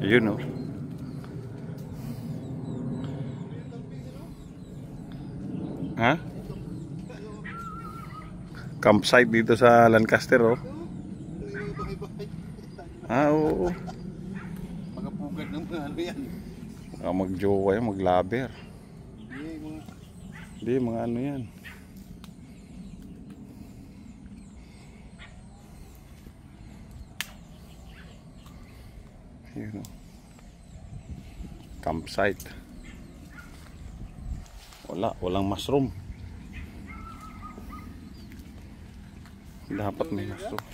Ayun oh. Ha? Campsite dito sa Lancaster oh. Ah, oo. Magapugad ng mga ano yan. Magjowa yan, maglaber. Hindi, mga ano yan. Ayun oh. Campsite. Walang mushroom. Dapat may mushroom.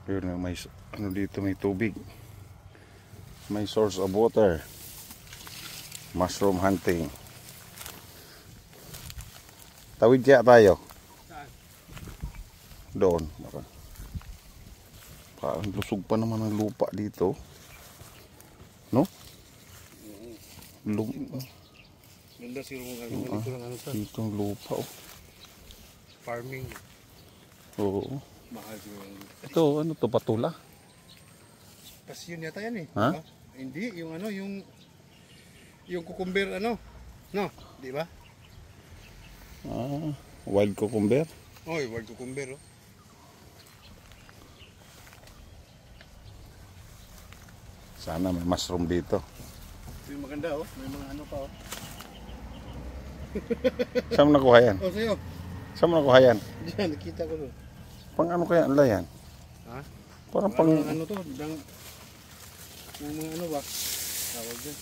Ayun, may ano dito, may tubig. May source of water. Mushroom hunting. Tawid kaya tayo? Doon. Parang lusog pa naman ang lupa dito. No? Ganda siguro dito ang lupa oh. Farming. Oo. Mahal siguro. Ito, ano to, patula? Kasi yun yata yan eh. Ha? Diba? Hindi, yung ano, yung cucumber ano. No, di ba? Ah, wild cucumber? Oy, wild cucumber oh. Sana may mushroom dito. Ito yung maganda oh, may mga ano pa oh. Saan mo nakuha yan? Oh, sa'yo. Saan mo nakuha yan? Diyan, nakita ko doon. Pang ano kaya ala yan? Ha? Parang pang... Ano to? Yung mga ano ba? Tawag dyan.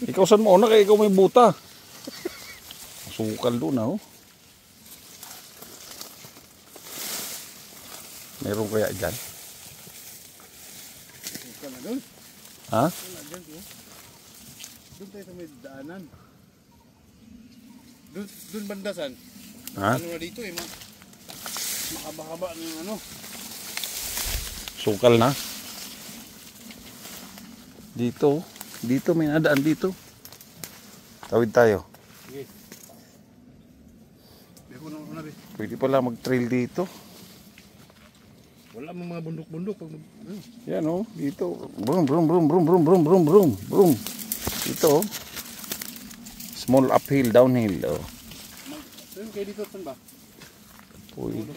Ikaw saan mo una kaya ikaw may buta? Sukal doon ah oh. Meron kaya dyan? Ika na doon. Ha? Wala dyan oh. Doon tayo sa may daanan. Doon bandasan. Ha? Ano na dito eh, makabahaba ng ano. Sukal na? Dito. Dito may nadaan dito. Tawid tayo. Sige. Pwede pala mag-trail dito. Wala mga bundok-bundok. Yan oh, dito. Brum brum brum brum brum brum brum brum brum. Dito oh. Small uphill, downhill oh. Saan kayo dito, saan ba? Pwede.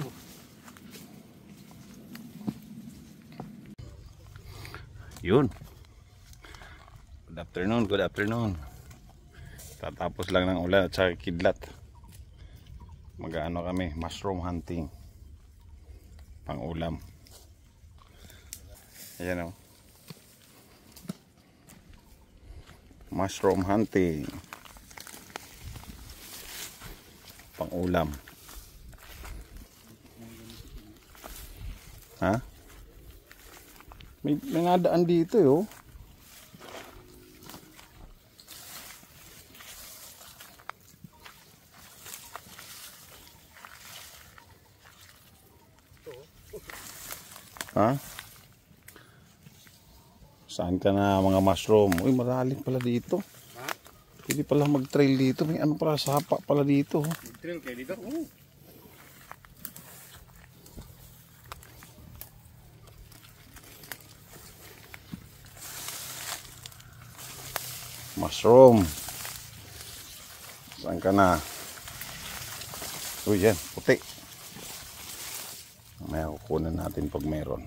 Yun. Good afternoon, good afternoon. Tatapos lang ng ulan at saka kidlat. Mag-ano kami, mushroom hunting. Pang ulam. Ayan o. Mushroom hunting. Pang ulam. Ha? May nadaan dito eh oh. Ha? Saan ka na mga mushroom? Uy, maraling pala dito. Ha? Pwede pala mag-trail dito. May ano pala, sapa pala dito. Mag-trail kayo dito? Oo. Mushroom. Saan ka na? Uy, yan, puti. May kukunan natin pag meron.